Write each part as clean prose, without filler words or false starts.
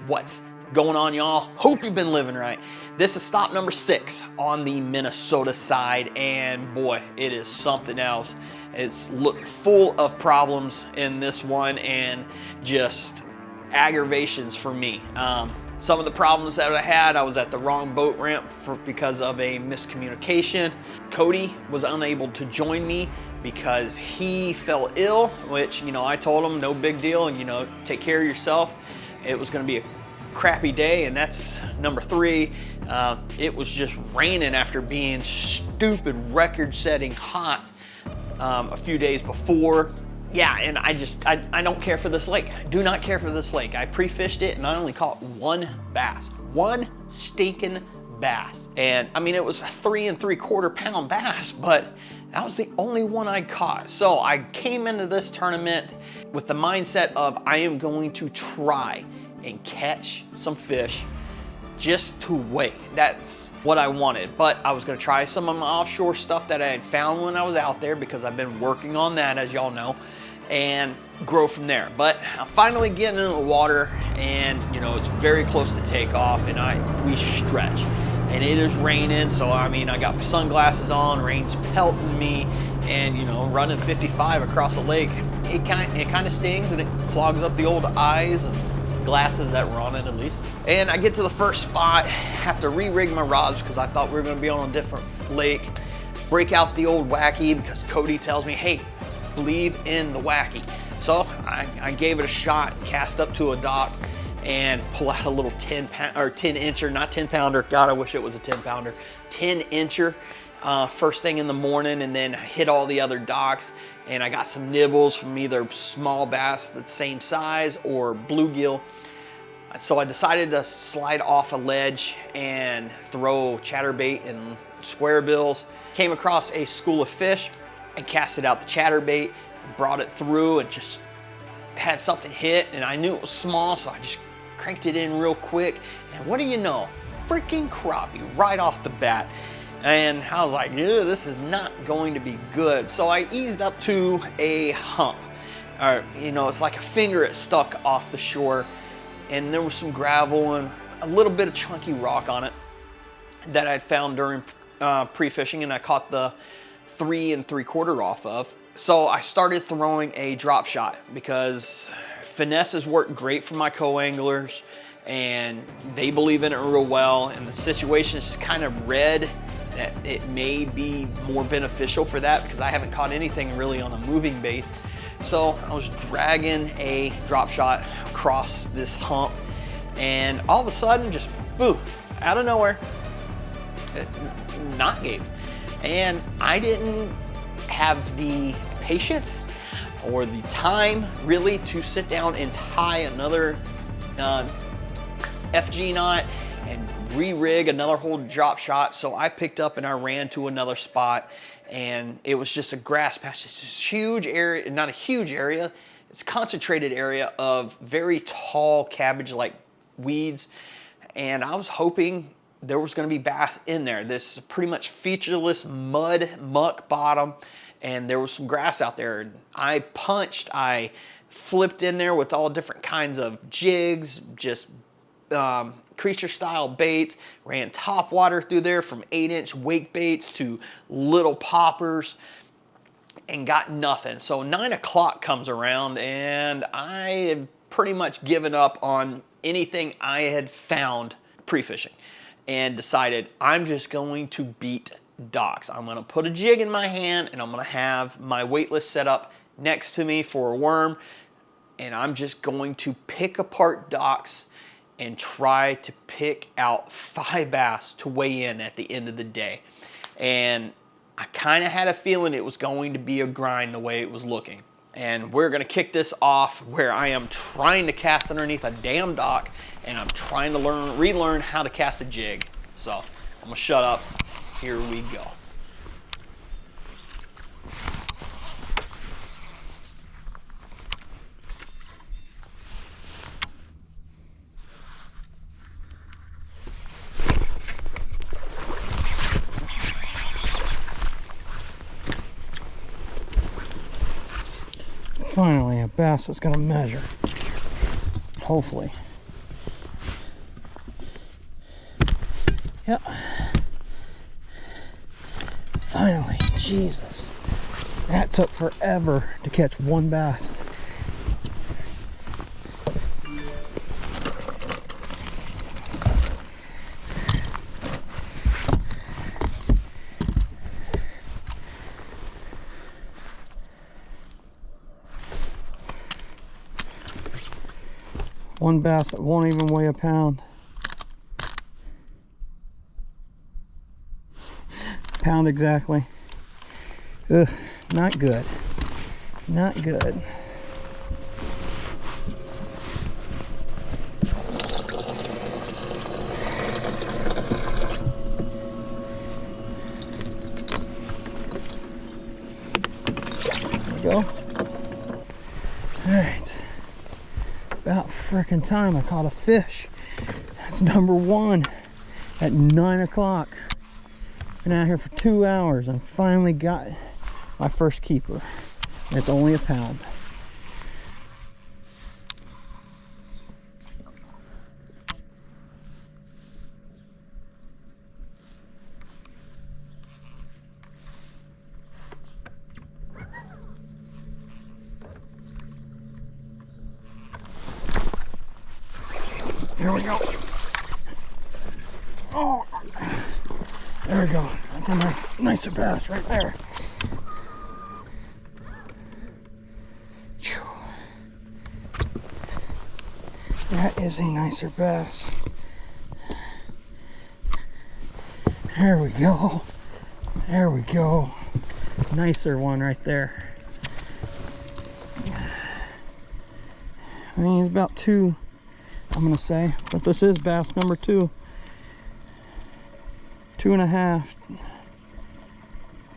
What's going on, y'all? Hope you've been living right. This is stop number 6 on the Minnesota side, and boy, it is something else. It's full of problems in this one and just aggravations for me. Some of the problems that I had, I was at the wrong boat ramp because of a miscommunication. Cody was unable to join me because he fell ill, which, I told him no big deal and, take care of yourself. It was going to be a crappy day, and that's number 3. It was just raining after being stupid record-setting hot a few days before. Yeah, and I don't care for this lake. I do not care for this lake. I pre-fished it and I only caught 1 bass. 1 stinking bass. And I mean, it was a 3 3/4 pound bass, but that was the only one I caught. So I came into this tournament with the mindset of I am going to try and catch some fish just to weigh. That's what I wanted. But I was gonna try some of my offshore stuff that I had found when I was out there, because I've been working on that, as y'all know, and grow from there. But I'm finally getting in the water, and it's very close to takeoff, and we stretch. And it is raining, so I mean, I got sunglasses on, rain's pelting me, and running 55 across the lake, it kind of stings, and it clogs up the old eyes and glasses that were on it, at least. And I get to the first spot, have to re-rig my rods because I thought we were going to be on a different lake. Break out the old wacky because Cody tells me, hey, believe in the wacky. So I gave it a shot, cast up to a dock, and pull out a little 10 incher, not 10 pounder. God, I wish it was a 10 pounder. 10 incher first thing in the morning, and then I hit all the other docks, and I got some nibbles from either small bass that's same size or bluegill. So I decided to slide off a ledge and throw chatterbait and square bills. Came across a school of fish and casted out the chatterbait, brought it through, and just had something hit, and I knew it was small, so I just cranked it in real quick, and what do you know, freaking crappie right off the bat. And I was like, yeah, this is not going to be good. So I eased up to a hump, or it's like a finger it stuck off the shore, and there was some gravel and a little bit of chunky rock on it that I'd found during pre-fishing, and I caught the 3 3/4 off of. So I started throwing a drop shot because finesse has worked great for my co-anglers, and they believe in it real well, and the situation is just kind of red that it may be more beneficial for that because I haven't caught anything really on a moving bait. So I was dragging a drop shot across this hump, and all of a sudden, just boom, out of nowhere, knot gave. And I didn't have the patience or the time really to sit down and tie another FG knot and re-rig another whole drop shot. So I picked up and I ran to another spot, and it was just a grass patch. It's this huge area, not a huge area, it's a concentrated area of very tall cabbage-like weeds, and I was hoping there was going to be bass in there. This is pretty much featureless muck bottom, and there was some grass out there. I punched, I flipped in there with all different kinds of jigs, just creature style baits, ran top water through there from 8-inch wake baits to little poppers, and got nothing. So 9 o'clock comes around, and I had pretty much given up on anything I had found pre-fishing, and decided I'm just going to beat docks. I'm going to put a jig in my hand, and I'm going to have my weightless set up next to me for a worm, and I'm just going to pick apart docks and try to pick out 5 bass to weigh in at the end of the day. And I kind of had a feeling it was going to be a grind the way it was looking. And we're going to kick this off where I am trying to cast underneath a damn dock, and I'm trying to relearn how to cast a jig. So I'm going to shut up. Here we go. Finally, a bass that's gonna measure. Hopefully. Yep. Finally, Jesus. That took forever to catch one bass. One bass that won't even weigh a pound. Pound exactly. Ugh, not good. Not good. There we go. Alright. About frickin' time I caught a fish. That's number one at 9 o'clock. Been out here for 2 hours and finally got my first keeper. It's only a pound. Here we go. Oh, there we go. That's a nicer bass right there. That is a nicer bass. There we go. There we go. Nicer one right there. I mean, he's about 2, I'm gonna say, but this is bass number 2. 2.5,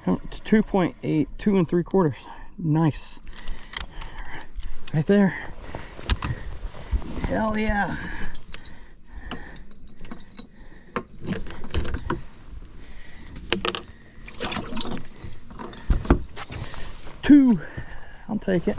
2.8, 2 3/4. Nice. Right there. Hell yeah. Two. I'll take it.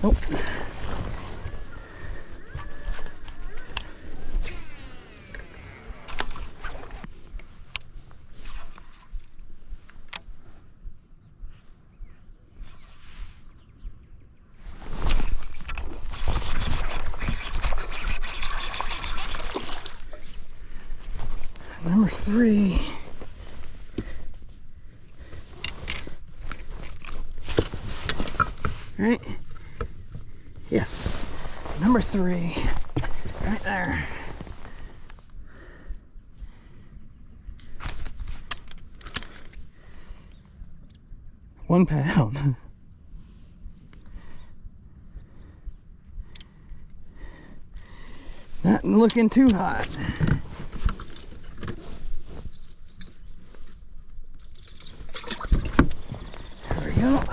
Nope. Number 3. Right? Yes. Number 3. Right there. One pound. Not looking too hot. There we go.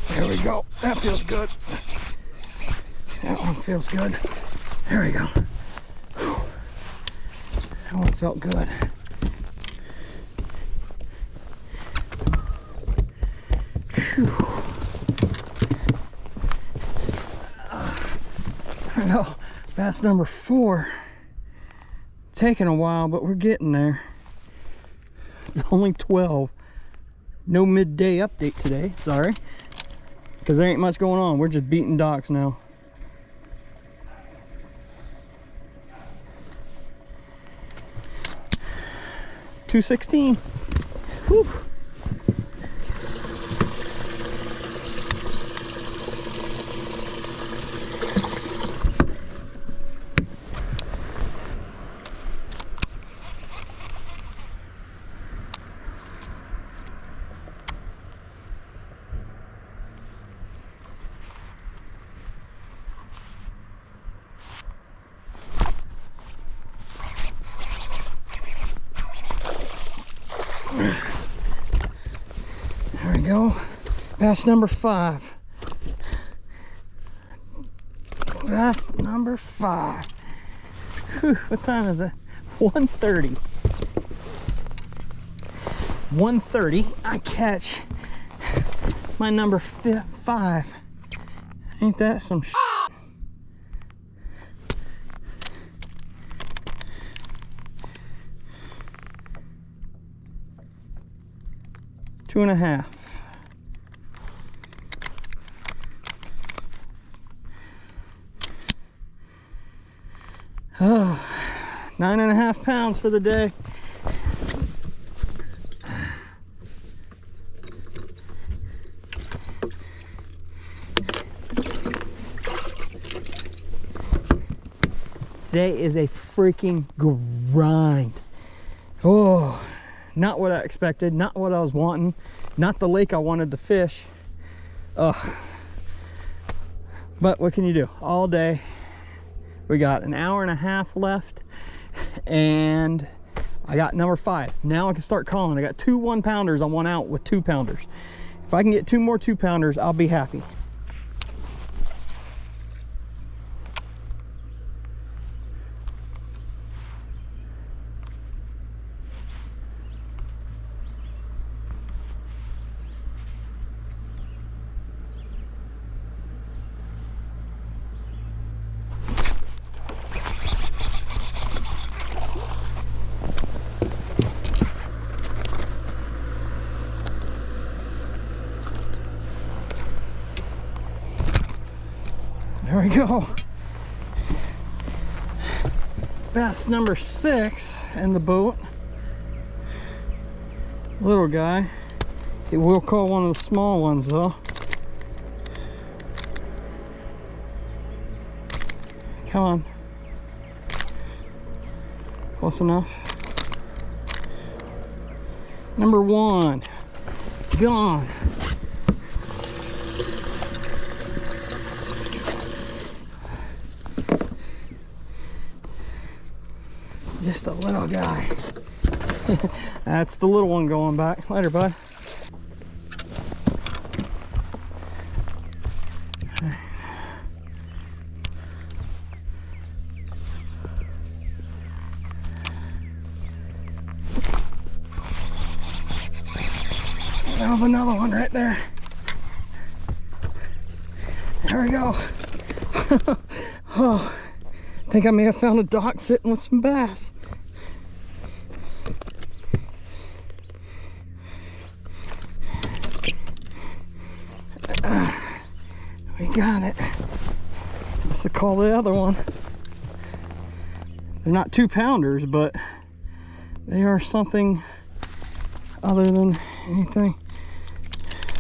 There we go. That feels good. That one feels good. There we go. Whew. That one felt good. Whew. I know, that's number 4. Taking a while, but we're getting there. It's only 12. No midday update today, sorry. Because there ain't much going on. We're just beating docks now. $2.16. Whew. There we go. Bass number 5. Bass number 5. Whew, what time is it? 1:30. 1:30. I catch my number 5. Ain't that some shit? Two and a half. Oh, 9.5 pounds for the day. Today is a freaking grind. Oh, not what I expected, not what I was wanting, not the lake I wanted to fish. Ugh. But what can you do? All day. We got an hour and a half left, and I got number 5. Now I can start calling. I got 2 1-pounders. I want out with 2-pounders. If I can get 2 more 2-pounders, I'll be happy. There we go. Bass number 6 in the boat. Little guy. It will call one of the small ones though. Come on. Close enough. Number 1. Gone. Just a little guy. That's the little one going back. Later, bud. That was another one right there. There we go. Oh, I think I may have found a dock sitting with some bass. We got it. Let's call the other one. They're not 2-pounders, but they are something other than anything.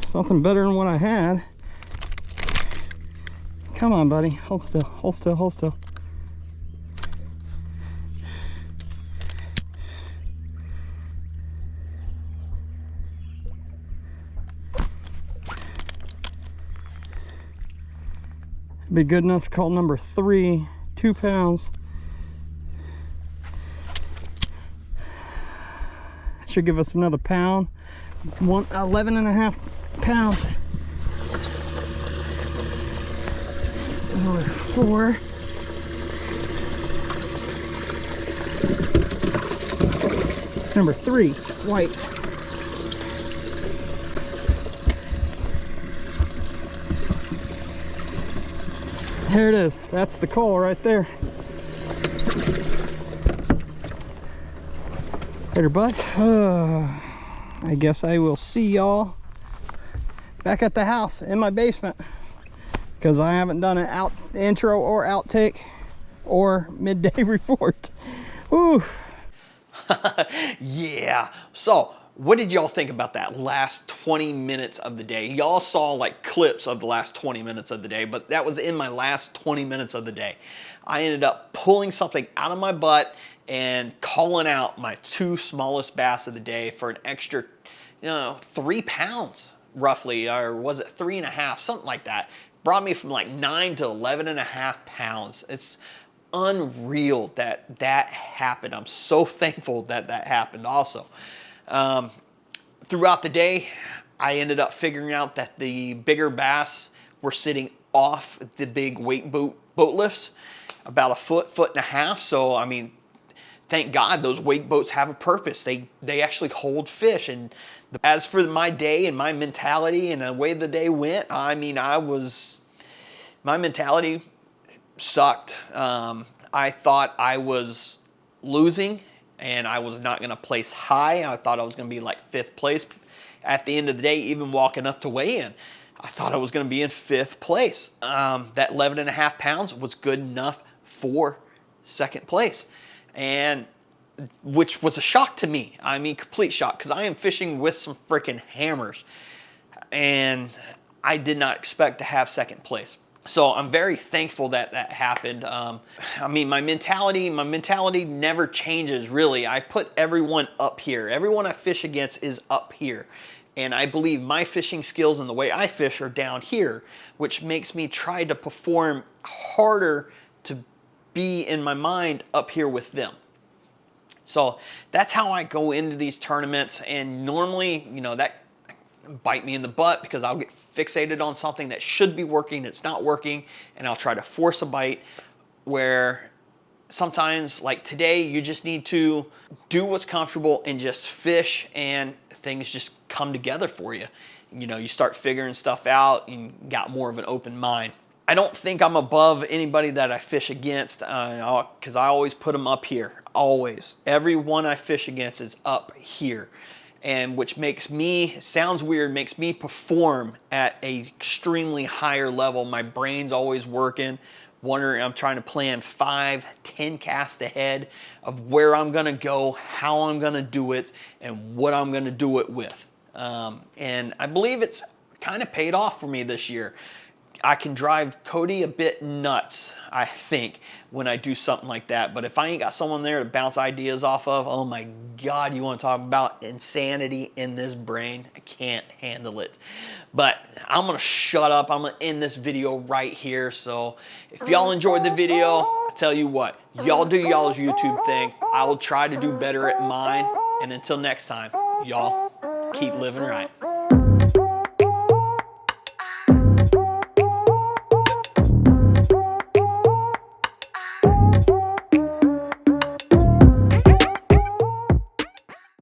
Something better than what I had. Come on, buddy. Hold still, hold still, hold still. Be good enough to call number 3, 2 pounds. Should give us another pound. 11.5 pounds. Number 4. Number 3, white. There it is. That's the coal right there. Later, bud. I guess I will see y'all back at the house in my basement, because I haven't done an intro or outtake or midday report. Ooh. Yeah. So what did y'all think about that last 20 minutes of the day? Y'all saw like clips of the last 20 minutes of the day, but that was in my last 20 minutes of the day. I ended up pulling something out of my butt and calling out my 2 smallest bass of the day for an extra, 3 pounds roughly, or was it 3.5, something like that. Brought me from like 9 to 11.5 pounds. It's unreal that that happened. I'm so thankful that that happened also. Throughout the day, I ended up figuring out that the bigger bass were sitting off the big weight boat lifts about a foot, 1.5 feet. So, I mean, thank God those weight boats have a purpose. They actually hold fish. And as for my day and my mentality and the way the day went, I mean, my mentality sucked. I thought I was losing and I was not going to place high. I thought I was going to be like 5th place at the end of the day, even walking up to weigh in. I thought I was going to be in 5th place. That 11.5 pounds was good enough for 2nd place, and which was a shock to me. I mean, complete shock, because I am fishing with some freaking hammers, and I did not expect to have 2nd place. So I'm very thankful that that happened. I mean, my mentality never changes, really. I put everyone up here. Everyone I fish against is up here. And I believe my fishing skills and the way I fish are down here, which makes me try to perform harder to be in my mind up here with them. So that's how I go into these tournaments. And normally, that bite me in the butt, because I'll get fixated on something that should be working, it's not working, and I'll try to force a bite, where sometimes, like today, you just need to do what's comfortable and just fish, and things just come together for you. You start figuring stuff out and got more of an open mind. I don't think I'm above anybody that I fish against, because I always put them up here. Always. Everyone I fish against is up here. And which makes me, sounds weird, makes me perform at a extremely higher level. My brain's always working, wondering, I'm trying to plan 5, 10 casts ahead of where I'm gonna go, how I'm gonna do it, and what I'm gonna do it with. And I believe it's kind of paid off for me this year. I can drive Cody a bit nuts, I think, when I do something like that. But if I ain't got someone there to bounce ideas off of, oh my God, you want to talk about insanity in this brain? I can't handle it. But I'm going to shut up. I'm going to end this video right here. So if y'all enjoyed the video, I tell you what, y'all do y'all's YouTube thing. I will try to do better at mine. And until next time, y'all keep living right.